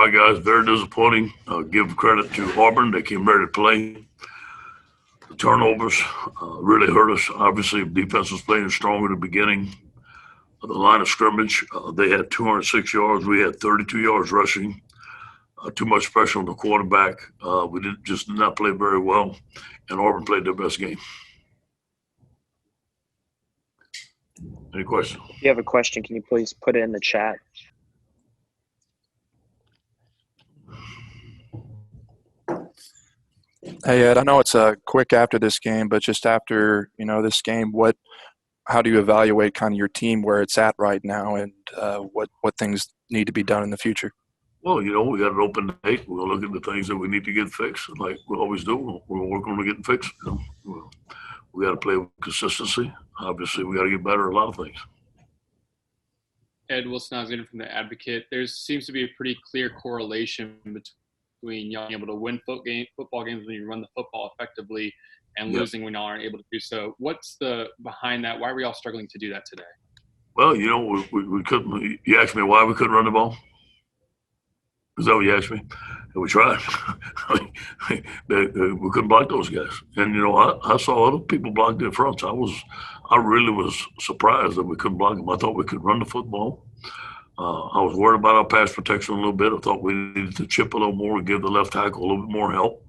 All right, guys, very disappointing. Give credit to Auburn. They came ready to play. The turnovers really hurt us. Obviously, defense was playing strong at the beginning of the line of scrimmage. They had 206 yards. We had 32 yards rushing. Too much pressure on the quarterback. We did not play very well, and Auburn played their best game. Any questions? If you have a question, can you please put it in the chat? Hey, Ed, I know it's quick after this game, but just after, this game, how do you evaluate kind of your team where it's at right now and what things need to be done in the future? Well, we got an open date. We'll look at the things that we need to get fixed, like we always do. We'll work on getting fixed. We got to play with consistency. Obviously, we got to get better at a lot of things. Ed Wilson-Alexander from The Advocate. There seems to be a pretty clear correlation between being able to win football games when you run the football effectively and losing when y'all aren't able to do so. What's behind that? Why are we all struggling to do that today? Well, we couldn't. You asked me why we couldn't run the ball. Is that what you asked me? And we tried. We couldn't block those guys. And I saw other people block their fronts. I really was surprised that we couldn't block them. I thought we could run the football. I was worried about our pass protection a little bit. I thought we needed to chip a little more and give the left tackle a little bit more help.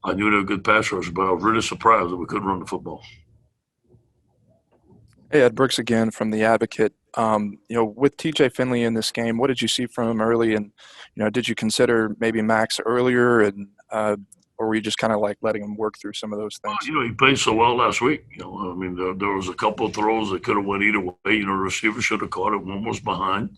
I knew they were good pass rushers, but I was really surprised that we couldn't run the football. Hey, Ed Brooks again from The Advocate. With TJ Finley in this game, what did you see from him early? And, did you consider maybe Max earlier and or were you just kind of like letting him work through some of those things? Well, he played so well last week. There was a couple of throws that could have went either way. The receiver should have caught it. One was behind.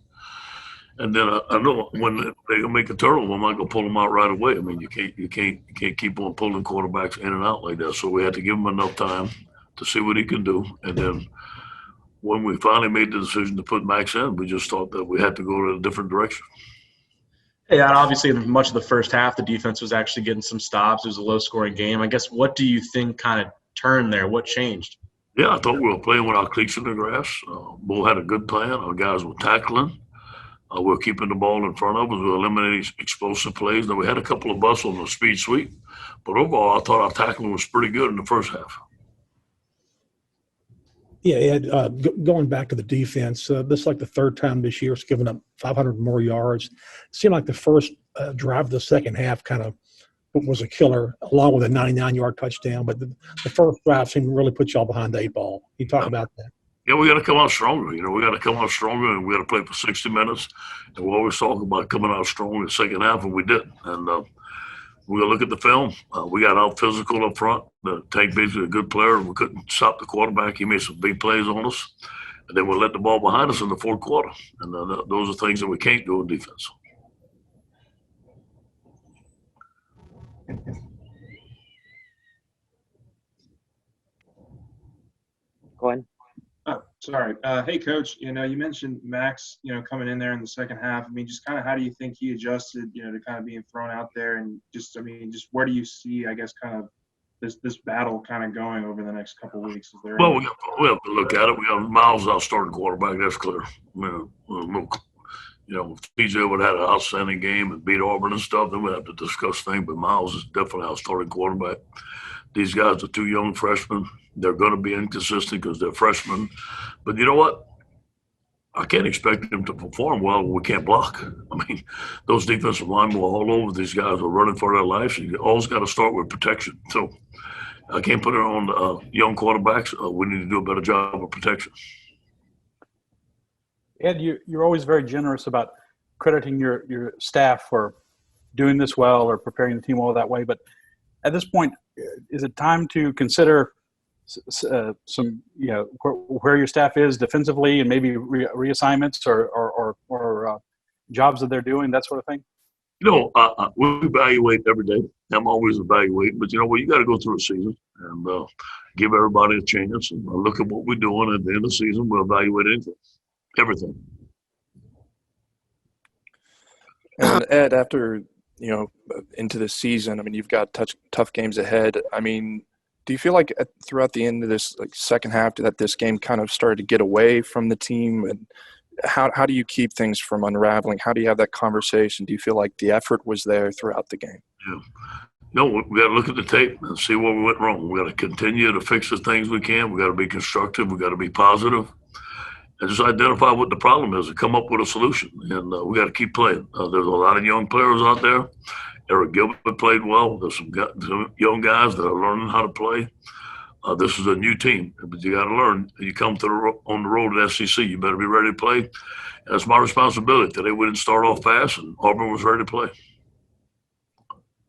And then I know when they make a turnover, I'm not going to pull them out right away. I mean, you can't keep on pulling quarterbacks in and out like that. So we had to give him enough time to see what he can do. And then when we finally made the decision to put Max in, we just thought that we had to go in a different direction. Yeah, and obviously much of the first half, the defense was actually getting some stops. It was a low-scoring game. I guess what do you think kind of turned there? What changed? Yeah, I thought we were playing with our cleats in the grass. Bull had a good plan. Our guys were tackling. We were keeping the ball in front of us. We were eliminating explosive plays. Now, we had a couple of busts on the speed sweep. But overall, I thought our tackling was pretty good in the first half. Yeah, Ed, going back to the defense, this is like the third time this year it's given up 500 more yards. It seemed like the first drive of the second half kind of was a killer, along with a 99-yard touchdown. But the first drive seemed to really put y'all behind the eight ball. You talk about that. Yeah, we got to come out stronger. We got to come out stronger, and we got to play for 60 minutes. And we always talk about coming out strong in the second half, and we didn't. And we're going to look at the film. We got out physical up front. Tank basically a good player. We couldn't stop the quarterback. He made some big plays on us. And then we let the ball behind us in the fourth quarter. And those are things that we can't do in defense. Go ahead. Oh, sorry. Hey, Coach, you mentioned Max, coming in there in the second half. I mean, just kind of how do you think he adjusted, to kind of being thrown out there? And just where do you see, I guess, kind of this battle kind of going over the next couple of weeks? We have to look at it. We have Miles our starting quarterback. That's clear. If TJ would have had an outstanding game and beat Auburn and stuff, then we'd have to discuss things. But Miles is definitely our starting quarterback. These guys are two young freshmen. They're going to be inconsistent because they're freshmen. But you know what? I can't expect them to perform well when we can't block. I mean, those defensive linemen were all over. These guys are running for their lives. You always got to start with protection. So I can't put it on young quarterbacks. We need to do a better job of protection. Ed, you're always very generous about crediting your staff for doing this well or preparing the team well that way. But at this point, is it time to consider some, where your staff is defensively and maybe reassignments or jobs that they're doing, that sort of thing? We evaluate every day. I'm always evaluating, but you got to go through a season and give everybody a chance and look at what we're doing. At the end of the season, we'll evaluate everything. And Ed, after into the season, I mean, you've got tough games ahead. I mean, do you feel like throughout the end of this second half that this game kind of started to get away from the team? And how do you keep things from unraveling? How do you have that conversation? Do you feel like the effort was there throughout the game? Yeah. No, we got to look at the tape and see where we went wrong. We got to continue to fix the things we can. We got to be constructive. We got to be positive, and just identify what the problem is and come up with a solution. And we got to keep playing. There's a lot of young players out there. Eric Gilbert played well. There's some young guys that are learning how to play. This is a new team, but you got to learn. You come on the road at SEC, you better be ready to play. And it's my responsibility. Today we didn't start off fast, and Auburn was ready to play.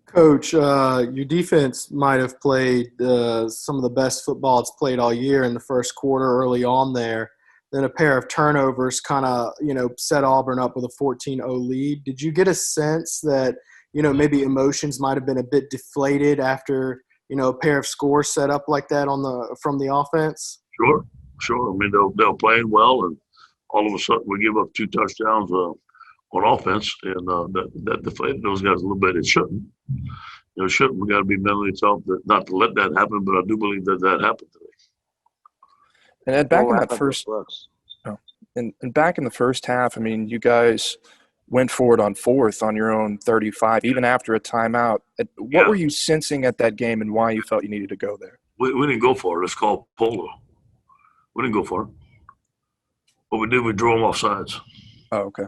Coach, your defense might have played some of the best football it's played all year in the first quarter early on there. Then a pair of turnovers kind of, set Auburn up with a 14-0 lead. Did you get a sense that, maybe emotions might have been a bit deflated after, a pair of scores set up like that from the offense? Sure. I mean, they're playing well, and all of a sudden we give up 2 touchdowns on offense, and that deflated those guys a little bit. It shouldn't. It shouldn't. We got to be mentally tough not to let that happen, but I do believe that happened today. And then back in that back in the first half, I mean, you guys went forward on 4th on your own 35, even after a timeout. What were you sensing at that game, and why you felt you needed to go there? We didn't go for it. It's called polo. We didn't go for it. What we did, we drew them off sides. Oh, okay.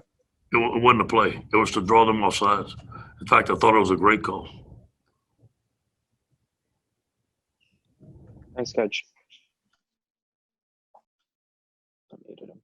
It wasn't a play. It was to draw them off sides. In fact, I thought it was a great call. Thanks, Coach. I muted him.